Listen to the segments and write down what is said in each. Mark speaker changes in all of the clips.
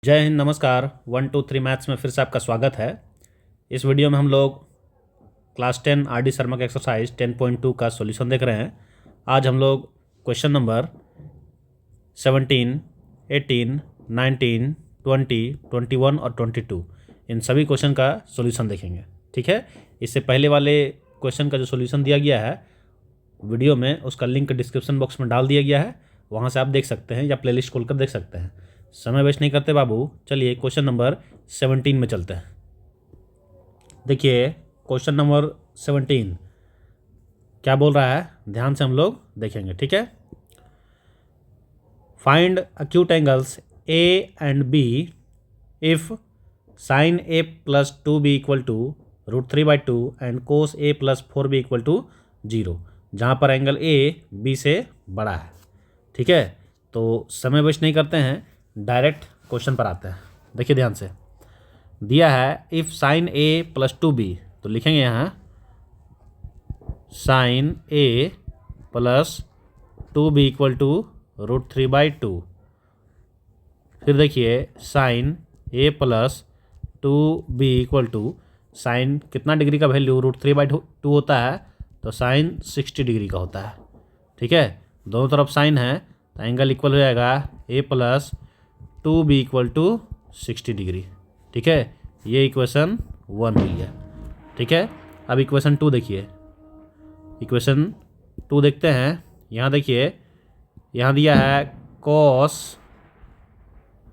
Speaker 1: जय हिंद, नमस्कार। 1 2 3 मैथ्स में फिर से आपका स्वागत है। इस वीडियो में हम लोग क्लास 10 आर डी शर्मा का एक्सरसाइज 10.2 का सॉल्यूशन देख रहे हैं। आज हम लोग क्वेश्चन नंबर 17, 18, 19, 20, 21 और 22 इन सभी क्वेश्चन का सॉल्यूशन देखेंगे। ठीक है, इससे पहले वाले क्वेश्चन का जो सॉल्यूशन दिया गया है वीडियो में, उसका लिंक डिस्क्रिप्शन बॉक्स में डाल दिया गया है, वहाँ से आप देख सकते हैं या प्लेलिस्ट खोलकर देख सकते हैं। समय वेस्ट नहीं करते बाबू, चलिए क्वेश्चन नंबर 17 में चलते हैं। देखिए क्वेश्चन नंबर 17 क्या बोल रहा है, ध्यान से हम लोग देखेंगे। ठीक है, find acute angles A and B if sine A plus 2b equal to √3/2 and cos A plus 4b equal to 0, जहाँ पर एंगल ए बी से बड़ा है। ठीक है, तो समय वेस्ट नहीं करते हैं, डायरेक्ट क्वेश्चन पर आते हैं। देखिए ध्यान से, दिया है if sine A plus 2b, तो लिखेंगे यहाँ sine A plus 2b equal to √3/2। फिर देखिए sine A plus 2b equal to sine कितना डिग्री का वैल्यू √3/2 होता है, तो साइन 60 डिग्री का होता है। ठीक है, दोनों तरफ साइन है तो एंगल इक्वल हो जाएगा A plus 2b equal to 60 degree. ठीक है, ये इक्वेशन 1 हुई है। ठीक है, अब इक्वेशन 2 देखिए। इक्वेशन 2 देखते हैं। यहाँ देखिए, यहाँ दिया है cos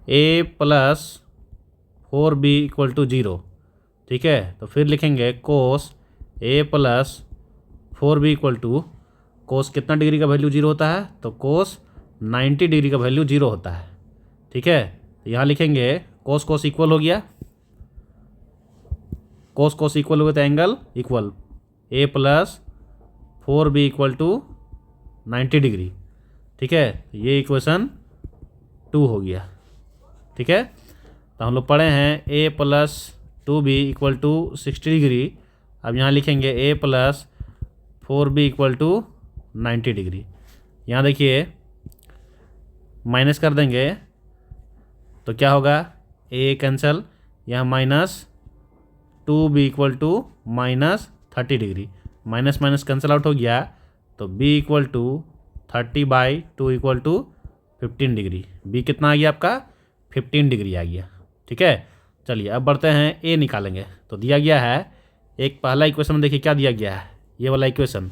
Speaker 1: a plus 4b equal to 0। ठीक है, तो फिर लिखेंगे cos a plus 4b equal to, cos कितना डिग्री का वैल्यू 0 होता है, तो कोस 90 डिग्री का वैल्यू 0 होता है। ठीक है, तो यहाँ लिखेंगे कोस कोस इक्वल हो गया, कोस कोस इक्वल हो गया तो angle equal A plus 4b equal to 90 degree. ठीक है, ये इक्वेशन 2 हो गया। ठीक है, तो हम लोग पढ़े हैं A plus 2b equal to 60 degree. अब यहाँ लिखेंगे A plus 4b equal to 90 degree. यहाँ देखिए माइनस कर देंगे तो क्या होगा, ए कैंसल, यहाँ minus 2b equal to -30 degree, minus minus cancel out हो गया, तो b equal to 30/2 equal to 15 degree. b कितना आ गया आपका, 15 डिग्री आ गया। ठीक है, चलिए अब बढ़ते हैं, a निकालेंगे। तो दिया गया है एक पहला इक्वेशन में, देखिए क्या दिया गया है, ये वाला इक्वेशन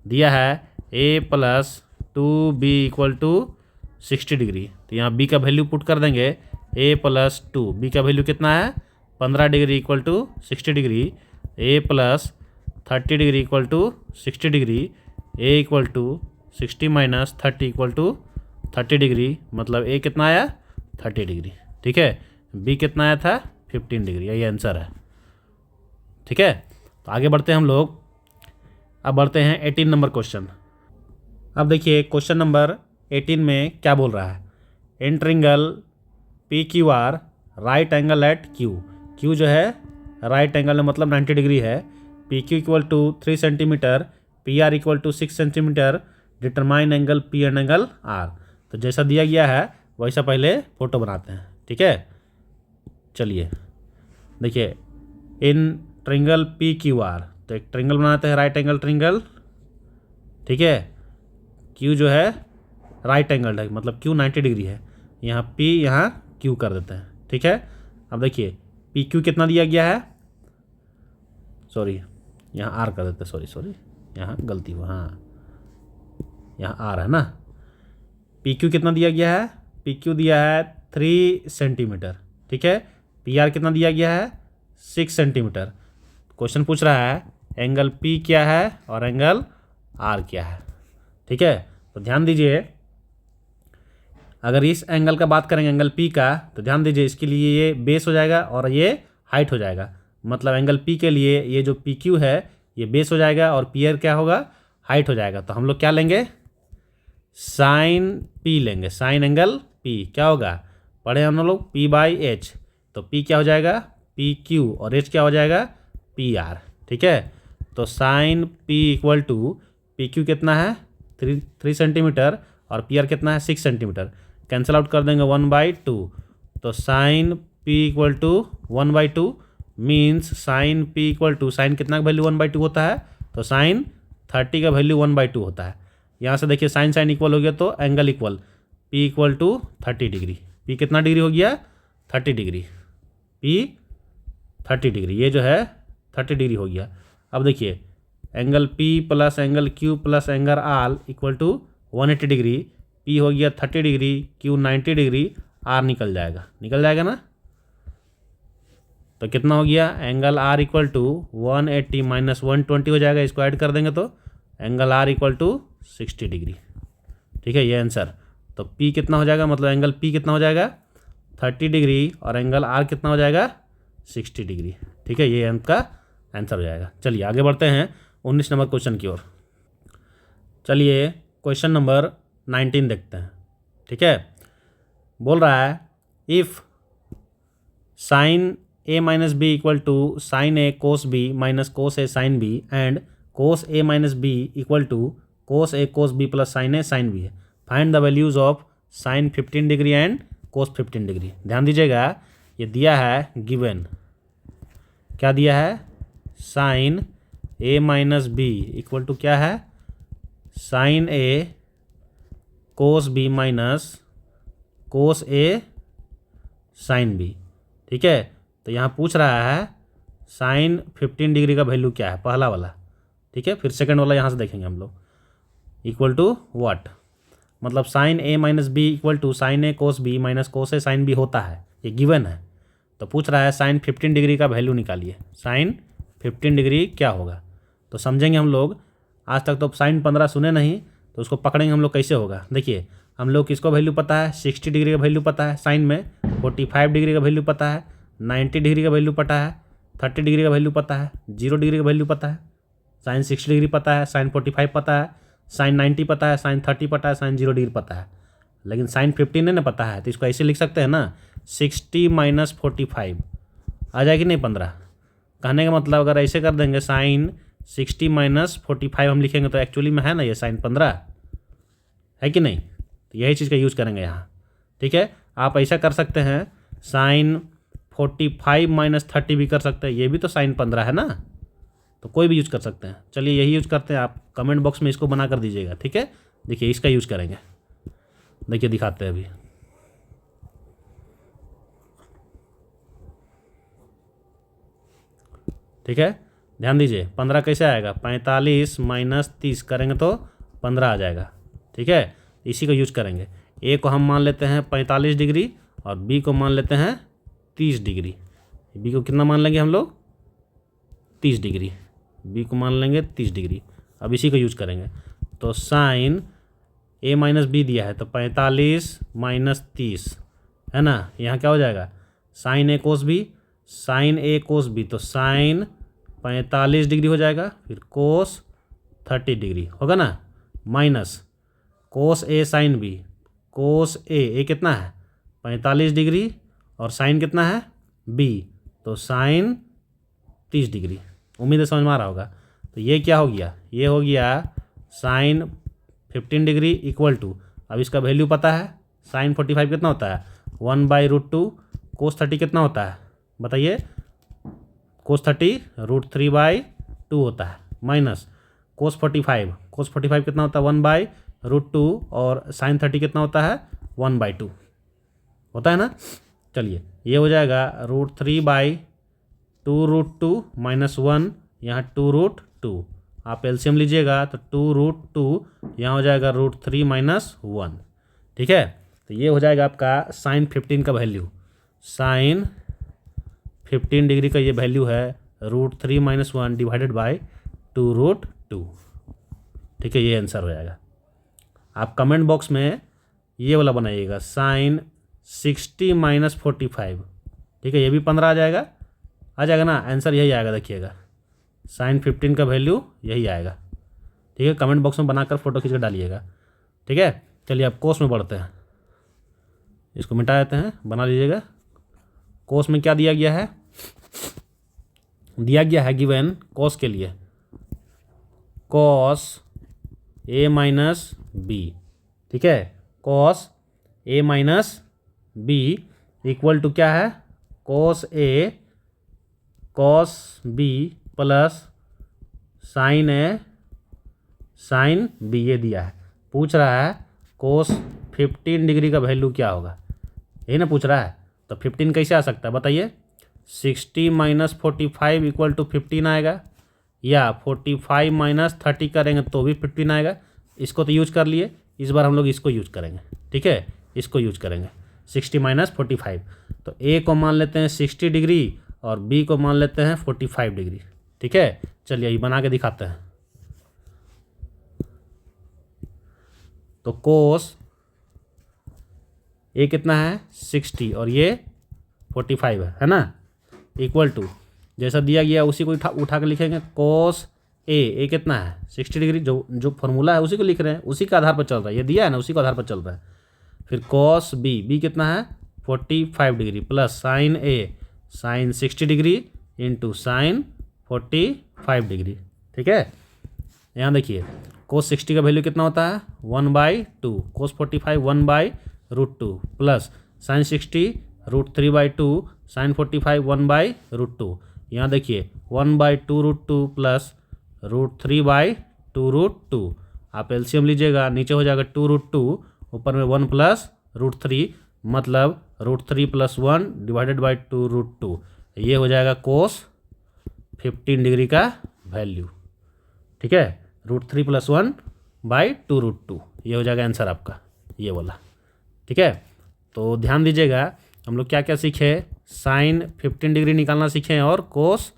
Speaker 1: दिया है a plus 2b equal to 60 degree. तो यहाँ b का वैल्यू पुट कर देंगे, a प्लस 2, b का वैल्यू कितना है 15 degree equal to 60 degree, a plus 30 degree equal to 60 degree, a equal to 60 minus 30 equal to 30 degree, मतलब a कितना आया 30 डिग्री। ठीक है, b कितना आया था 15 डिग्री, यही आंसर है। ठीक है, तो आगे बढ़ते हैं हम लोग। अब बढ़ते हैं 18 नंबर क्वेश्चन। अब देखिए क्वेश्चन नंबर 18 में क्या बोल रहा है, in triangle P Q R right angle at Q. Q जो है राइट एंगल में मतलब 90 डिग्री है। P Q equal to 3 centimetre, P R equal to 6 centimetre, determine angle P and angle R. तो जैसा दिया गया है वैसा पहले फोटो बनाते हैं। ठीक है, चलिए देखिए, इन ट्रिंगल पी क्यू आर, तो एक ट्रिंगल बनाते हैं, राइट एंगल ट्रिंगल। ठीक है, क्यू जो है राइट एंगल है, मतलब क्यू 90 डिग्री है, यहाँ पी यहाँ क्यू कर देते हैं। ठीक है, अब देखिए पी क्यू कितना दिया गया है, सॉरी यहाँ आर कर देते हैं, सॉरी यहाँ गलती हुआ, हाँ यहाँ आर है ना। पी क्यू कितना दिया गया है, पी क्यू दिया है 3 सेंटीमीटर। ठीक है, पी आर कितना दिया गया है 6 सेंटीमीटर। क्वेश्चन पूछ रहा है एंगल पी क्या है और एंगल आर क्या है। ठीक है, तो ध्यान दीजिए, अगर इस एंगल का बात करेंगे एंगल पी का, तो ध्यान दीजिए इसके लिए ये बेस हो जाएगा और ये हाइट हो जाएगा। मतलब एंगल पी के लिए ये जो पी क्यू है ये बेस हो जाएगा और पी आर क्या होगा, हाइट हो जाएगा। तो हम लोग क्या लेंगे, साइन पी लेंगे, साइन एंगल पी क्या होगा, पढ़े हम लोग p/h, तो p क्या हो जाएगा पी क्यू और h क्या हो जाएगा पी आर। ठीक है, तो sine p equal to P Q कितना है 3 सेंटीमीटर और पी आर कितना है 6 सेंटीमीटर। कैंसिल आउट कर देंगे 1/2, तो sine P equal to 1/2 means sine P equal to, sine कितना का वैल्यू 1/2 होता है, तो साइन 30 का वैल्यू 1/2 होता है। यहाँ से देखिए साइन साइन इक्वल हो गया तो angle equal, P equal to 30 degree. P कितना डिग्री हो गया, 30 डिग्री, पी 30 डिग्री, ये जो है 30 डिग्री हो गया। अब देखिए angle P plus angle Q plus angle R equal to 180 degree, P हो गया 30 डिग्री, क्यू 90 डिग्री, आर निकल जाएगा ना। तो कितना हो गया, angle R equal to 180 minus 120 हो जाएगा, इसको ऐड कर देंगे तो angle R equal to 60 degree. ठीक है, ये आंसर। तो पी कितना हो जाएगा, मतलब एंगल पी कितना हो जाएगा 30 डिग्री और एंगल आर कितना हो जाएगा 60 डिग्री। ठीक है, ये आपका आंसर हो जाएगा। चलिए आगे बढ़ते हैं 19 नंबर क्वेश्चन की ओर। चलिए क्वेश्चन नंबर 19 देखते हैं। ठीक है, बोल रहा है if sine A minus B equal to sine A cos B minus cos A sine B and cos A minus B equal to cos A cos B plus sine A sine B है, find the values of sine 15 degree and cos 15 degree. ध्यान दीजिएगा, ये दिया है given, क्या दिया है, sine A minus B equal to क्या है, sine A cos B minus cos A sine B. ठीक है, तो यहाँ पूछ रहा है साइन 15 डिग्री का वैल्यू क्या है, पहला वाला। ठीक है, फिर सेकंड वाला यहाँ से देखेंगे हम लोग, इक्वल टू व्हाट, मतलब sine A minus B equal to sine A cos B minus cos A sine B होता है, ये गिवन है। तो पूछ रहा है साइन 15 डिग्री का वैल्यू निकालिए, साइन 15 डिग्री क्या होगा। तो समझेंगे हम लोग, आज तक तो साइन 15 सुने नहीं, तो उसको पकड़ेंगे हम लोग कैसे होगा। देखिए हम लोग किसको वैल्यू पता है, 60 डिग्री का वैल्यू पता है साइन में, 45 डिग्री का वैल्यू पता है, 90 डिग्री का वैल्यू पता है, 30 डिग्री का वैल्यू पता है, 0 डिग्री का वैल्यू पता है, साइन 60 डिग्री पता है, साइन 45 पता है, साइन 90 पता है, साइन 30 पता है, साइन 0 डिग्री पता है, लेकिन साइन 15 नहीं ना पता है। तो इसको ऐसे लिख सकते हैं ना, 60 माइनस 45 आ जाएगी नहीं 15। कहने का मतलब अगर ऐसे कर देंगे साइन 60 माइनस 45 हम लिखेंगे तो एक्चुअली में है ना ये साइन 15 है कि नहीं, तो यही चीज़ का यूज़ करेंगे यहाँ। ठीक है, आप ऐसा कर सकते हैं साइन 45 माइनस 30 भी कर सकते हैं, ये भी तो साइन 15 है ना, तो कोई भी यूज़ कर सकते हैं। चलिए यही यूज़ करते हैं, आप कमेंट बॉक्स में इसको बना कर दीजिएगा। ठीक है, देखिए इसका यूज़ करेंगे, देखिए दिखाते हैं अभी। ठीक है, ध्यान दीजिए 15 कैसे आएगा, 45 माइनस 30 करेंगे तो 15 आ जाएगा। ठीक है, इसी को यूज करेंगे। ए को हम मान लेते हैं 45 डिग्री और बी को मान लेते हैं 30 डिग्री। बी को कितना मान लेंगे हम लोग, 30 डिग्री, बी को मान लेंगे 30 डिग्री। अब इसी को यूज करेंगे, तो साइन ए माइनस बी दिया है तो 45 माइनस 30 है ना, यहाँ क्या हो जाएगा sign A cos B, sign A cos B तो साइन 45 डिग्री हो जाएगा, फिर कोस 30 डिग्री होगा ना, minus cos A sine B, कोस ए कितना है 45 डिग्री और साइन कितना है बी, तो साइन 30 डिग्री। उम्मीद है समझ में आ रहा होगा। तो ये क्या हो गया, ये हो गया साइन 15 डिग्री इक्वल टू, अब इसका वैल्यू पता है, साइन 45 कितना होता है 1/√2, कोस 30 कितना होता है बताइए, कोस 30 √3/2 होता है, माइनस कोस 45 कितना होता है 1/√2 और साइन 30 कितना होता है 1/2 होता है ना। चलिए ये हो जाएगा √3/2√2 माइनस 1, यहाँ 2√2, आप एलसीएम लीजिएगा तो 2√2 यहाँ हो जाएगा √3 माइनस 1। ठीक है, तो ये हो जाएगा आपका साइन 15 का वैल्यू, साइन 15 डिग्री का ये वैल्यू है √3 माइनस 1 डिवाइडेड बाई 2√2। ठीक है, ये आंसर हो जाएगा। आप कमेंट बॉक्स में ये वाला बनाइएगा, साइन 60 माइनस 45। ठीक है, ये भी 15 आ जाएगा ना, आंसर यही आएगा। देखिएगा साइन 15 का वैल्यू यही आएगा। ठीक है, कमेंट बॉक्स में बनाकर फोटो खींच कर डालिएगा। ठीक है, चलिए अब कोस में बढ़ते हैं, इसको मिटा देते हैं, बना लीजिएगा। कोस में क्या दिया गया है, दिया गया है गिवन कोस के लिए कॉस ए माइनस बी। ठीक है, cos A minus B equal to क्या है, cos A cos B plus sine A sine B, ये दिया है। पूछ रहा है कोस 15 डिग्री का वैल्यू क्या होगा, यही ना पूछ रहा है। तो 15 कैसे आ सकता है बताइए, 60 माइनस 45 इक्वल टू 15 आएगा, या 45 माइनस 30 करेंगे तो भी 15 आएगा। इसको तो यूज कर लिए, इस बार हम लोग इसको यूज करेंगे, ठीक है, इसको यूज करेंगे 60 माइनस 45। तो ए को मान लेते हैं 60 डिग्री और बी को मान लेते हैं 45 डिग्री, ठीक है। चलिए ये बना के दिखाते हैं। तो कोस ए कितना है 60 और ये 45 है ना, इक्वल टू जैसा दिया गया उसी को उठा के लिखेंगे। कोस ए कितना है 60 डिग्री, जो फॉर्मूला है उसी को लिख रहे हैं, उसी के आधार पर चल रहा है, ये दिया है ना उसी के आधार पर चल रहा है। फिर कॉस बी कितना है 45 degree plus sine A sine 60 degree into sine 45 degree, ठीक है। यहाँ देखिए कोस 60 का वैल्यू कितना होता है 1/2, कोस 45 1/√2 प्लस साइन 60 √3/2 साइन 45 1/√2। यहाँ देखिए 1/2√2 प्लस √3/2√2, आप एलसीएम लीजिएगा, नीचे हो जाएगा 2√2, ऊपर में 1 प्लस √3, मतलब √3 + 1 डिवाइडेड बाई 2√2। ये हो जाएगा कोस 15 डिग्री का वैल्यू, ठीक है, √3 + 1 बाई 2√2, ये हो जाएगा आंसर आपका ये वाला, ठीक है। तो ध्यान दीजिएगा हम लोग क्या क्या सीखे, साइन 15 डिग्री निकालना सीखे और कोस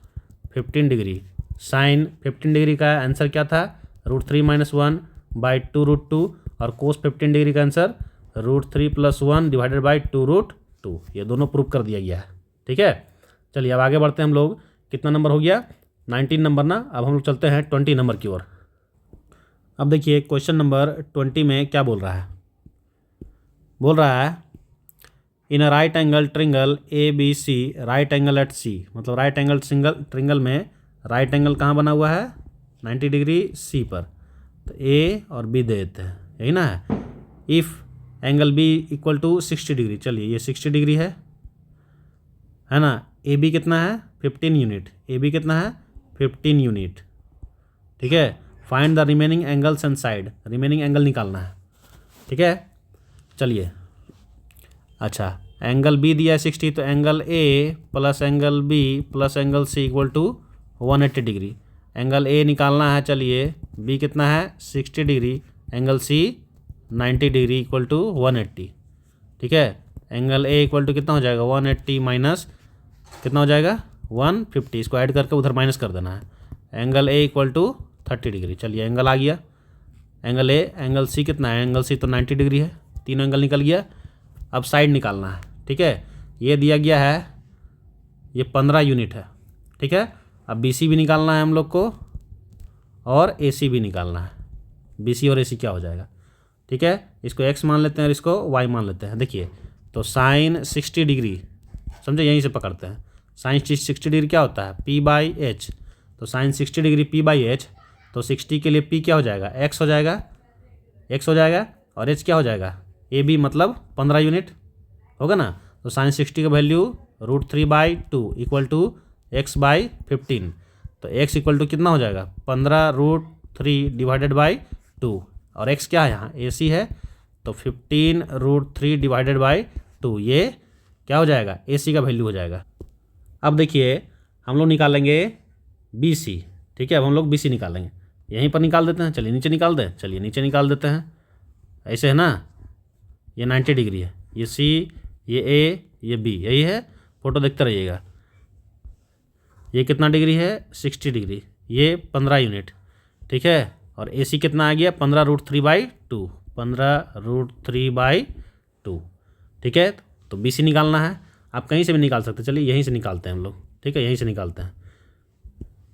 Speaker 1: 15 डिग्री। साइन 15 डिग्री का आंसर क्या था √3 - 1 बाई 2√2 और कोस 15 डिग्री का आंसर √3 + 1 डिवाइडेड बाई 2√2। ये दोनों प्रूव कर दिया गया है, ठीक है। चलिए अब आगे बढ़ते हैं हम लोग। कितना नंबर हो गया 19 नंबर ना। अब हम लोग चलते हैं 20 नंबर की ओर। अब देखिए क्वेश्चन नंबर 20 में क्या बोल रहा है, बोल रहा है in a right angle triangle ABC right angle at C, मतलब राइट एंगल ट्रिंगल में राइट एंगल कहाँ बना हुआ है 90 डिग्री C पर। तो A और B दे देते हैं, यही ना है। If angle B equal to 60 degree, चलिए ये 60 डिग्री है ना। AB कितना है 15 यूनिट, AB कितना है 15 यूनिट, ठीक है। Find the remaining angles and side, remaining angle निकालना है, ठीक है। चलिए अच्छा, एंगल B दिया है 60, तो angle A plus angle B plus angle C equal to 180 degree. Angle A निकालना है, चलिए B कितना है 60 degree, angle C 90 degree equal to 180, ठीक है। एंगल A इक्वल टू कितना हो जाएगा 180 माइनस कितना हो जाएगा 150, इसको ऐड करके उधर माइनस कर देना है। Angle A equal to 30 degree, चलिए एंगल आ गया एंगल A। एंगल C कितना है, एंगल C तो 90 डिग्री है, तीनों एंगल निकल गया। अब साइड निकालना है, ठीक है। ये दिया गया है ये 15 यूनिट है, ठीक है। अब BC भी निकालना है हम लोग को और AC भी निकालना है। BC और AC क्या हो जाएगा, ठीक है। इसको x मान लेते हैं और इसको y मान लेते हैं। देखिए तो साइन 60 डिग्री, समझे, यहीं से पकड़ते हैं। साइन 60 डिग्री क्या होता है P/H, तो साइन 60 डिग्री P/H, तो 60 के लिए P क्या हो जाएगा x हो जाएगा, x हो जाएगा और h क्या हो जाएगा AB, मतलब 15 यूनिट होगा ना। तो साइन 60 का वैल्यू √3/2 इक्वल टू x/15, तो x इक्वल टू कितना हो जाएगा 15√3 डिवाइडेड बाई 2, और x क्या है यहाँ AC है, तो 15√3 डिवाइडेड बाई 2, ये क्या हो जाएगा AC का वैल्यू हो जाएगा। अब देखिए हम लोग निकालेंगे BC, ठीक है। अब हम लोग BC निकालेंगे, यहीं पर निकाल देते हैं। चलिए नीचे निकाल दें, चलिए नीचे निकाल देते हैं, ऐसे है ना। ये 90 डिग्री है, ये C, ये A, ये B, यही है। फोटो देखते रहिएगा। ये कितना डिग्री है 60 डिग्री, ये 15 यूनिट, ठीक है। और AC कितना आ गया 15√3/2, 15√3/2, ठीक है। तो BC निकालना है, आप कहीं से भी निकाल सकते हैं। चलिए यहीं से निकालते हैं हम लोग, ठीक है, यहीं से निकालते हैं।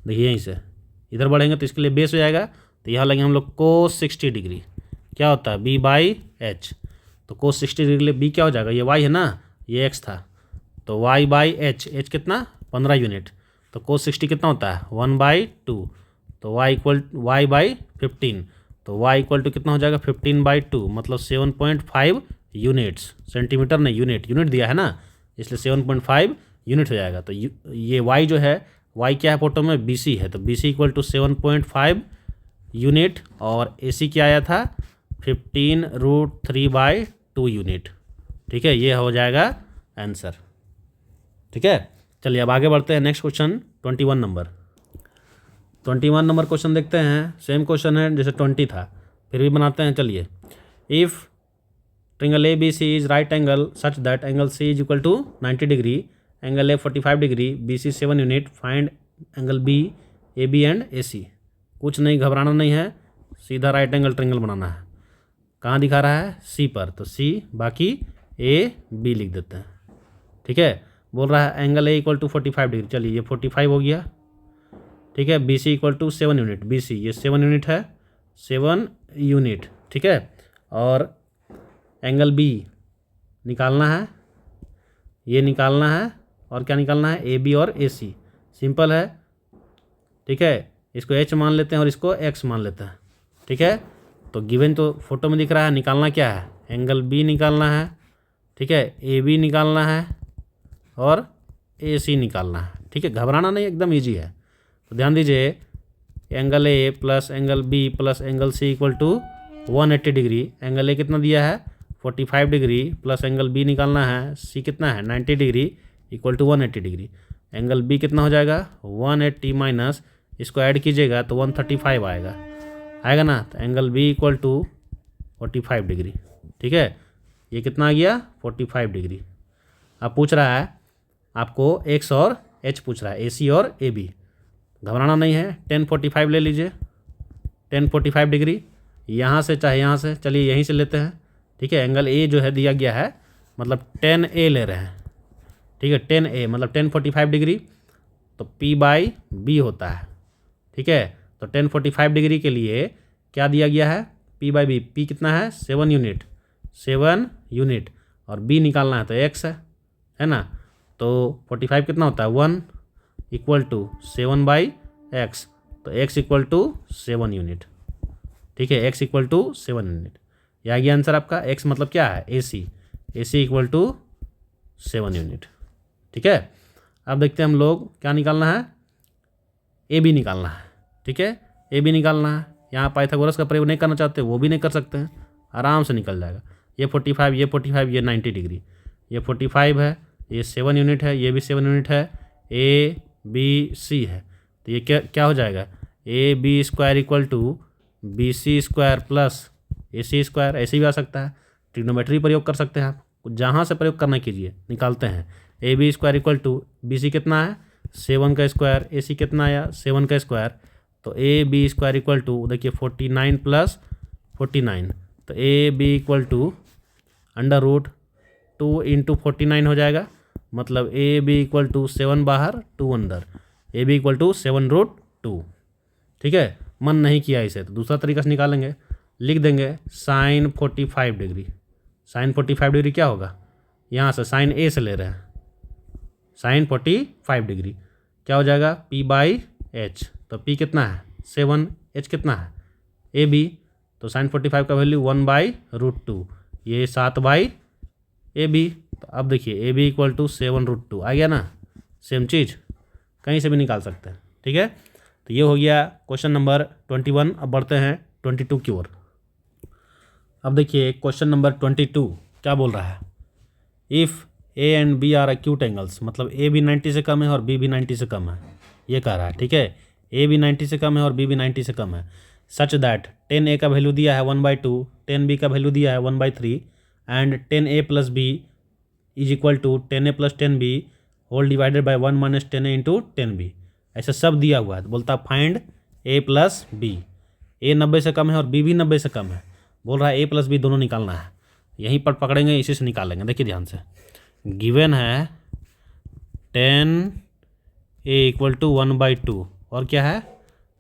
Speaker 1: देखिए यहीं से इधर बढ़ेंगे तो इसके लिए बेस हो जाएगा। तो यहाँ लगे हम लोग कोस 60 डिग्री, क्या होता है B/H, तो कोस 60 डिग्री के लिए B क्या हो जाएगा, ये Y है ना, ये X था, तो Y/H, H कितना 15 यूनिट, तो कोस 60 कितना होता है 1/2, तो Y/15, तो Y इक्वल टू कितना हो जाएगा 15/2, मतलब 7.5 यूनिट्स, सेंटीमीटर नहीं यूनिट, यूनिट दिया है ना, इसलिए 7.5 यूनिट हो जाएगा। तो ये y जो है, y क्या है फोटो में, BC है, तो BC इक्वल टू 7.5 यूनिट, और AC क्या आया था 15√3/2 यूनिट। ठीक है, ये हो जाएगा आंसर। ठीक है, चलिए अब आगे बढ़ते हैं। Next question 21 number. 21 number question देखते हैं। सेम क्वेश्चन है जैसे 20 था, फिर भी बनाते हैं। चलिए, if triangle ABC is right angle such that angle C is equal to 90 degree, angle A 45 degree, BC 7 unit, find angle B, AB and AC। कुछ नहीं, घबराना नहीं है, सीधा राइट एंगल ट्रिंगल बनाना है। कहाँ दिखा रहा है, C पर, तो C, बाकी A B लिख देते हैं। ठीक है, बोल रहा है angle A equal to 45 degree, चलिए ये 45 हो गया। ठीक है, BC equal to 7 unit, BC ये 7 यूनिट है, 7 यूनिट। ठीक है, और एंगल B निकालना है, ये निकालना है, और क्या निकालना है, AB और AC। सिंपल है। ठीक है, इसको H मान लेते हैं और इसको X मान लेते हैं। ठीक है, तो गिवन तो फोटो में दिख रहा है, निकालना क्या है, एंगल B निकालना है। ठीक है, AB निकालना है और AC निकालना है। ठीक है, घबराना नहीं, एकदम ईजी है। तो ध्यान दीजिए, angle A plus angle B plus angle C equal to 180 degree. Angle A कितना दिया है 45 डिग्री, प्लस एंगल B निकालना है, C कितना है 90 degree equal to 180 degree. Angle B कितना हो जाएगा 180 माइनस, इसको ऐड कीजिएगा तो 135 आएगा ना। तो angle B equal to 45 degree. ठीक है, ये कितना आ गया 45 डिग्री। अब पूछ रहा है आपको X और H पूछ रहा है, AC और AB। घबराना नहीं है, 1045 ले लीजिए, 1045 डिग्री, यहाँ से चाहे यहाँ से, चलिए यहीं से लेते हैं। ठीक है, एंगल A जो है दिया गया है, मतलब 10A ले रहे हैं। ठीक है, 10A मतलब 1045 डिग्री, तो P/B होता है। ठीक है, तो 1045 डिग्री के लिए क्या दिया गया है, P/B। P कितना है 7 यूनिट, 7 यूनिट, और B निकालना है तो X है ना। तो 45 कितना होता है 1 इक्वल टू 7/X, तो X इक्वल टू 7 यूनिट। ठीक है, X इक्वल टू 7 यूनिट, यह आ गया आंसर आपका। X मतलब क्या है AC इक्वल टू 7 यूनिट। ठीक है, अब देखते हैं हम लोग क्या निकालना है, AB निकालना है। ठीक है, AB निकालना है। यहाँ पाइथागोरस का प्रयोग नहीं करना चाहते वो भी नहीं कर सकते हैं, आराम से निकल जाएगा। ये 45, ये 45, ये 90 डिग्री, ये 45 है, ये 7 यूनिट है, ये भी 7 यूनिट है, ABC है, तो ये क्या हो जाएगा, AB square equal to BC square plus AC square. ऐसे भी आ सकता है, ट्रिग्नोमेट्री प्रयोग कर सकते हैं आप, जहाँ से प्रयोग करना कीजिए। निकालते हैं, AB square equal to BC कितना है 7 का स्क्वायर, AC कितना आया 7 का स्क्वायर, तो AB स्क्वायर इक्वल टू देखिए 49 प्लस 49, तो AB इक्वल टू √2 इंटू 49 हो जाएगा, मतलब AB इक्वल टू 7 बाहर 2 अंदर, AB इक्वल टू 7√2। ठीक है, मन नहीं किया इसे तो दूसरा तरीका से निकालेंगे, लिख देंगे साइन 45 डिग्री। साइन 45 डिग्री क्या होगा, यहाँ से साइन A से ले रहे हैं, साइन 45 डिग्री क्या हो जाएगा P/H। तो P कितना है 7, H कितना है AB, तो साइन 45 का वैल्यू 1/√2, ये 7/AB। तो अब देखिए AB इक्वल टू 7√2 आ गया ना, सेम चीज़ कहीं से भी निकाल सकते हैं। ठीक है, तो ये हो गया क्वेश्चन नंबर 21। अब बढ़ते हैं 22 की ओर। अब देखिए क्वेश्चन नंबर 22 क्या बोल रहा है, if A and B are acute angles, मतलब A भी 90 से कम है और B भी 90 से कम है, ये कह रहा है। ठीक है, A भी 90 से कम है और B भी 90 से कम है, सच दैट 10A का वैल्यू दिया है 1/2, 10B का वैल्यू दिया है 1/3, and 10A plus B is equal to 10A plus 10B whole divided by 1 minus 10A into 10B। ऐसा सब दिया हुआ है, तो बोलता find A plus B। A 90 से कम है और B भी 90 से कम है, बोल रहा है A प्लस B दोनों निकालना है। यहीं पर पकड़ेंगे, इसी से निकालेंगे। देखिए ध्यान से, गिवन है 10A इक्वल टू 1/2 और क्या है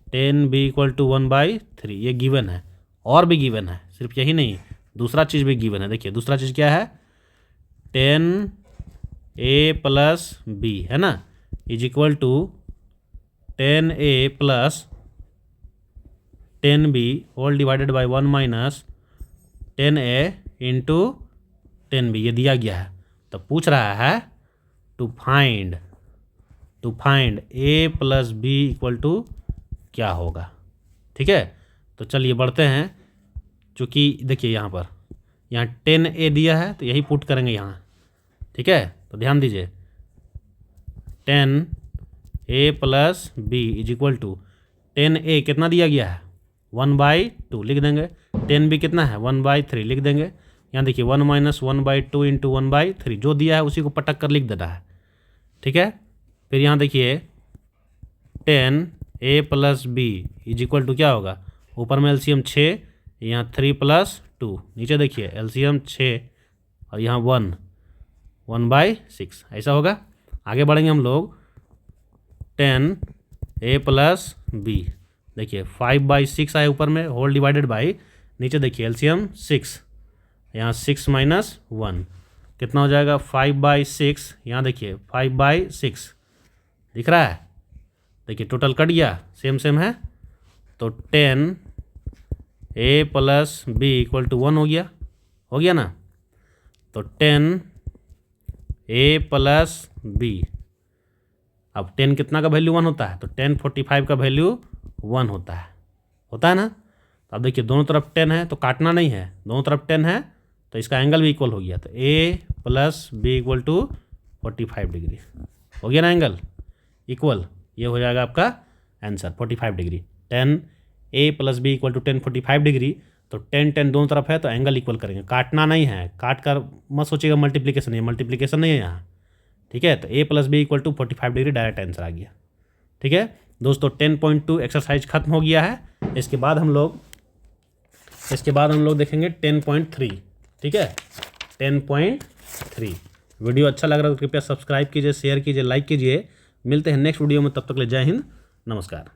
Speaker 1: 10B इक्वल टू 1/3, ये गिवन है। और भी गिवन है, सिर्फ यही नहीं, दूसरा चीज़ भी गिवन है। देखिए दूसरा चीज़ क्या है 10A प्लस B है ना, is equal to 10A plus 10B whole divided by 1 minus 10A into 10B, ये दिया गया है। तो पूछ रहा है to find A plus B equal to क्या होगा। ठीक है, तो चलिए बढ़ते हैं। चूँकि देखिए यहाँ 10A दिया है तो यही पुट करेंगे यहाँ। ठीक है, तो ध्यान दीजिए 10A plus B is equal to 10A कितना दिया गया है 1/2 लिख देंगे। 10B कितना है 1/3 लिख देंगे। यहाँ देखिए 1 - 1/2 इंटू 1/3 जो दिया है उसी को पटक कर लिख देना है। ठीक है, फिर यहाँ देखिए 10A plus B is equal to क्या होगा, ऊपर में एलसीएम 6, यहाँ 3 + 2, नीचे देखिए एलसीएम 6 और यहाँ 1/6 ऐसा होगा। आगे बढ़ेंगे हम लोग 10A प्लस बी, देखिए 5/6 आए ऊपर में होल डिवाइडेड बाई, नीचे देखिए एलसीएम 6, यहाँ 6 - 1 कितना हो जाएगा 5/6, यहाँ देखिए 5/6 दिख रहा है। देखिए टोटल कट गया, सेम है, तो 10A plus B equal to 1 हो गया ना। तो 10A प्लस बी, अब 10 कितना का वैल्यू 1 होता है, तो 1045 का वैल्यू 1 होता है ना। तो अब देखिए दोनों तरफ 10 है तो काटना नहीं है, दोनों तरफ 10 है तो इसका एंगल भी इक्वल हो गया। तो A plus B equal to 45 degree हो गया ना, एंगल इक्वल, ये हो जाएगा आपका answer 45 degree. 10A plus B equal to 1045 degree, तो 10 दोनों तरफ है तो एंगल इक्वल करेंगे, काटना नहीं है, काट कर मत सोचिएगा मल्टीप्लिकेशन, ये मल्टीप्लिकेशन नहीं है यहाँ। ठीक है, तो A plus B equal to 45 degree direct answer आ गया। ठीक है दोस्तों, 10.2 एक्सरसाइज खत्म हो गया है। इसके बाद हम लोग देखेंगे 10.3। ठीक है, 10.3 वीडियो अच्छा लग रहा है तो कृपया सब्सक्राइब कीजिए, शेयर कीजिए, लाइक कीजिए। मिलते हैं नेक्स्ट वीडियो में, तब तक ले जय हिंद, नमस्कार।